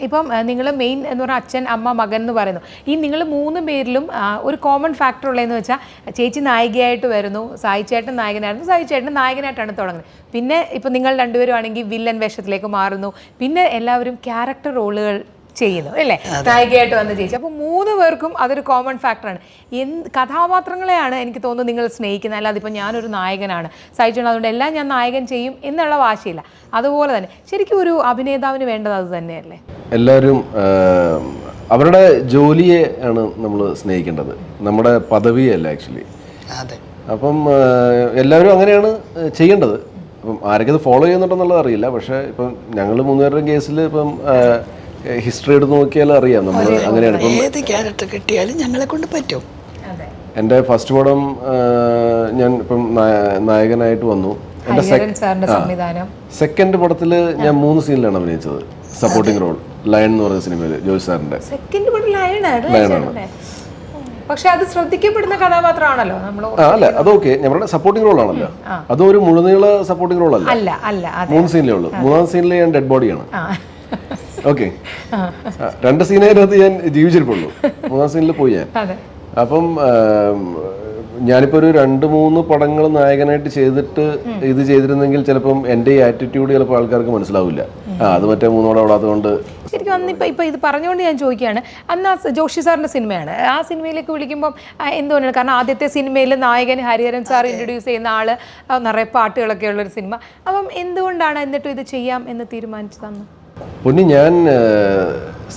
ഇപ്പം നിങ്ങൾ മെയിൻ എന്ന് പറഞ്ഞാൽ അച്ഛൻ അമ്മ മകൻ എന്ന് പറയുന്നു. ഈ നിങ്ങൾ 3 പേരിലും ഒരു കോമൺ ഫാക്ടർ ഉള്ളതെന്ന് വെച്ചാൽ ചേച്ചി നായികയായിട്ട് വരുന്നു, സായി ചേട്ടൻ നായകനായിരുന്നു, സായി ചേട്ടൻ നായകനായിട്ടാണ് തുടങ്ങുന്നത്. പിന്നെ ഇപ്പം നിങ്ങൾ രണ്ടുപേരും ആണെങ്കിൽ വില്ലൻ വേഷത്തിലേക്ക് മാറുന്നു. പിന്നെ എല്ലാവരും ക്യാരക്ടർ റോളുകൾ ചെയ്യുന്നു അല്ലേ, നായികയായിട്ട് വന്ന ചേച്ചി. അപ്പോൾ 3 പേർക്കും അതൊരു കോമൺ ഫാക്ടറാണ്. കഥാപാത്രങ്ങളെയാണ് എനിക്ക് തോന്നുന്നു നിങ്ങൾ സ്നേഹിക്കുന്നത്, അല്ലാതെ ഇപ്പം ഞാനൊരു നായകനാണ് സായിച്ചോണ്ട് അതുകൊണ്ട് എല്ലാം ഞാൻ നായകൻ ചെയ്യും എന്നുള്ള വാശിയില്ല. അതുപോലെ തന്നെ ശരിക്കും ഒരു അഭിനേതാവിന് വേണ്ടത് അത് തന്നെയല്ലേ? എല്ലാവരും അവരുടെ ജോലിയെ ആണ് നമ്മൾ സ്നേഹിക്കേണ്ടത്, നമ്മുടെ പദവിയല്ല ആക്ച്വലി. അപ്പം എല്ലാവരും അങ്ങനെയാണ് ചെയ്യേണ്ടത്. അപ്പം ആരൊക്കെ ഇത് ഫോളോ ചെയ്യുന്നുണ്ടെന്നുള്ളത് അറിയില്ല. പക്ഷേ ഇപ്പം ഞങ്ങൾ 3 പേരുടെയും കേസിൽ ഇപ്പം ഹിസ്റ്ററി എടുത്ത് നോക്കിയാൽ അറിയാം നമ്മൾ അങ്ങനെയാണ്. ഇപ്പം ഏത് ക്യാരക്ടർ കിട്ടിയാലും ഞങ്ങളെ കൊണ്ട് പറ്റും. എൻ്റെ ഫസ്റ്റ് പടം ഞാൻ ഇപ്പം നായകനായിട്ട് വന്നു. എൻ്റെ സെക്കൻഡ് പടത്തിൽ ഞാൻ 3 സീനിലാണ് അഭിനയിച്ചത്. സപ്പോർട്ടിംഗ് റോൾ ലയൺ എന്ന് പറയുന്ന സിനിമയിൽ ജോഷി സാറിൻ്റെ ലയണാണ്. പക്ഷെ അത് ശ്രദ്ധിക്കപ്പെടുന്ന കഥാപാത്രമാണല്ലോ നമ്മൾ. അല്ല അതൊക്കെ ഞങ്ങളുടെ സപ്പോർട്ടിംഗ് റോൾ ആണല്ലോ, അതൊരു മുഴുനീള സപ്പോർട്ടിംഗ് റോൾ അല്ല. 3 സീനിലേ ഉള്ളൂ. 3-ാം സീനിൽ ഞാൻ ഡെഡ് ബോഡിയാണ്. ഓക്കെ, 2 സീനകത്ത് ഞാൻ ജീവിച്ചിരിപ്പുള്ളൂ, 3-ാം സീനിൽ പോയി ഞാൻ. അപ്പം ഞാനിപ്പോൾ ഒരു 2-3 പടങ്ങൾ നായകനായിട്ട് ചെയ്തിട്ട് ഇത് ചെയ്തിരുന്നെങ്കിൽ ചിലപ്പം എൻ്റെ ഈ ആറ്റിറ്റ്യൂഡ് ചിലപ്പോൾ ആൾക്കാർക്ക് മനസ്സിലാവില്ല. അത് മറ്റേ 3 പടം ഓടാത്തതുകൊണ്ട്. ശരിക്കും അന്നിപ്പോൾ ഇപ്പം ഇത് പറഞ്ഞുകൊണ്ട് ഞാൻ ചോദിക്കുകയാണ്, അന്ന് ആ ജോഷി സാറിൻ്റെ സിനിമയാണ്, ആ സിനിമയിലേക്ക് വിളിക്കുമ്പം എന്തുകൊണ്ടാണ്? കാരണം ആദ്യത്തെ സിനിമയിൽ നായകൻ ഹരിഹരൻ സാർ ഇൻട്രൊഡ്യൂസ് ചെയ്യുന്ന ആൾ, നിറയെ പാട്ടുകളൊക്കെ ഉള്ളൊരു സിനിമ. അപ്പം എന്തുകൊണ്ടാണ് എന്നിട്ടും ഇത് ചെയ്യാം എന്ന് തീരുമാനിച്ചതെന്ന്? പൊന്നി, ഞാൻ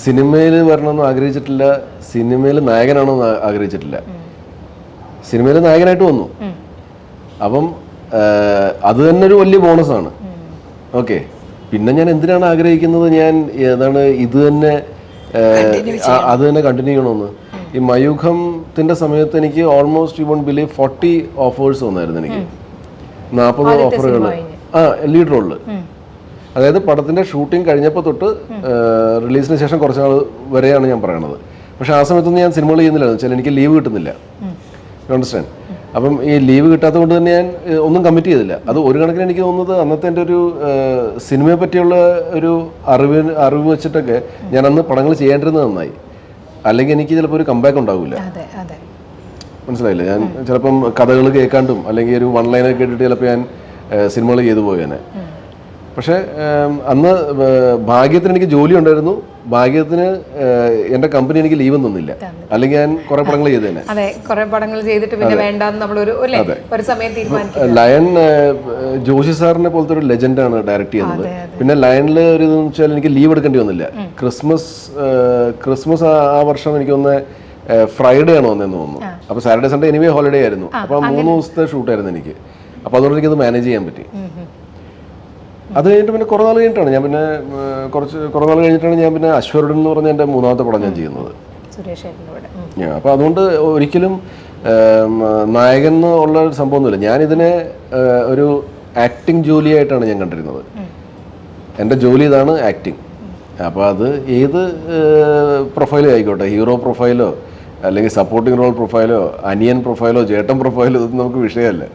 സിനിമയിൽ വരണമെന്ന് ആഗ്രഹിച്ചിട്ടില്ല, സിനിമയിൽ നായകനാണെന്ന് ആഗ്രഹിച്ചിട്ടില്ല. സിനിമയിൽ നായകനായിട്ട് വന്നു. അപ്പം അത് തന്നെ ഒരു വലിയ ബോണസാണ്. ഓക്കെ, പിന്നെ ഞാൻ എന്തിനാണ് ആഗ്രഹിക്കുന്നത്, ഞാൻ ഏതാണ് ഇത് തന്നെ അത് തന്നെ കണ്ടിന്യൂ ചെയ്യണമെന്ന്. ഈ മയൂഖത്തിൻ്റെ സമയത്ത് എനിക്ക് almost you won't believe 40 offers വന്നായിരുന്നു എനിക്ക്, 40 ഓഫറുകൾ ലീഡ് റോളിൽ. അതായത് പടത്തിൻ്റെ ഷൂട്ടിംഗ് കഴിഞ്ഞപ്പോൾ തൊട്ട് റിലീസിന് ശേഷം കുറച്ച് നാൾ വരെയാണ് ഞാൻ പറയണത്. പക്ഷേ ആ സമയത്തൊന്നും ഞാൻ സിനിമകൾ ചെയ്യുന്നില്ലായിരുന്നു വെച്ചാൽ എനിക്ക് ലീവ് കിട്ടുന്നില്ല. അണ്ടർസ്റ്റാൻഡ്? അപ്പം ഈ ലീവ് കിട്ടാത്തത് കൊണ്ട് തന്നെ ഞാൻ ഒന്നും കമ്മിറ്റ് ചെയ്തില്ല. അത് ഒരു കണക്കിന് എനിക്ക് തോന്നുന്നത് അന്നത്തെ എൻ്റെ ഒരു സിനിമയെ പറ്റിയുള്ള ഒരു അറിവ് വെച്ചിട്ടൊക്കെ ഞാൻ അന്ന് പടങ്ങൾ ചെയ്യേണ്ടിരുന്നത് നന്നായി. അല്ലെങ്കിൽ എനിക്ക് ചിലപ്പോൾ ഒരു കമ്പാക്ക് ഉണ്ടാവില്ല. മനസ്സിലായില്ലേ? ഞാൻ ചിലപ്പം കഥകൾ കേൾക്കാണ്ടും അല്ലെങ്കിൽ ഒരു 1 ലൈനൊക്കെ കേട്ടിട്ട് ചിലപ്പോൾ ഞാൻ സിനിമകൾ ചെയ്തു പോയേനെ. പക്ഷേ അന്ന് ഭാഗ്യത്തിന് എനിക്ക് ജോലി ഉണ്ടായിരുന്നു. ഭാഗ്യത്തിന് എൻ്റെ കമ്പനി എനിക്ക് ലീവ് തന്നില്ല, അല്ലെങ്കിൽ ഞാൻ കുറെ പടങ്ങൾ ചെയ്തേനെ. ലയൺ ജോഷി സാറിനെ പോലത്തെ ഒരു ലെജൻഡാണ് ഡയറക്റ്റ് ചെയ്യുന്നത്. പിന്നെ ലയണിൽ ഒരു ഇതെന്ന് വെച്ചാൽ എനിക്ക് ലീവ് എടുക്കേണ്ടി വന്നില്ല. ക്രിസ്മസ് ആ വർഷം എനിക്ക് ഒന്ന് ഫ്രൈഡേ ആണ് വന്നതെന്ന് തോന്നുന്നു. അപ്പോൾ സാറ്റർഡേ സൺഡേ എനിവേ ഹോളിഡേ ആയിരുന്നു. അപ്പോൾ 3 ദിവസത്തെ ഷൂട്ടായിരുന്നു എനിക്ക്. അപ്പോൾ അതുകൊണ്ട് എനിക്കത് മാനേജ് ചെയ്യാൻ പറ്റി. അത് കഴിഞ്ഞിട്ട് പിന്നെ കുറേ നാൾ കഴിഞ്ഞിട്ടാണ് ഞാൻ പിന്നെ അശ്വരുടൻ എന്ന് പറഞ്ഞ എൻ്റെ 3ാമത്തെ പടം ഞാൻ ചെയ്യുന്നത്. അപ്പോൾ അതുകൊണ്ട് ഒരിക്കലും നായകൻ എന്നുള്ള ഒരു സംഭവമൊന്നുമില്ല. ഞാനിതിനെ ഒരു ആക്ടിങ് ജോലിയായിട്ടാണ് ഞാൻ കണ്ടിരുന്നത്. എൻ്റെ ജോലി ഇതാണ്, ആക്ടിങ്. അപ്പോൾ അത് ഏത് പ്രൊഫൈലും ആയിക്കോട്ടെ, ഹീറോ പ്രൊഫൈലോ അല്ലെങ്കിൽ സപ്പോർട്ടിംഗ് റോൾ പ്രൊഫൈലോ അനിയൻ പ്രൊഫൈലോ ചേട്ടൻ പ്രൊഫൈലോ ഇതൊന്നും നമുക്ക് വിഷയമല്ല.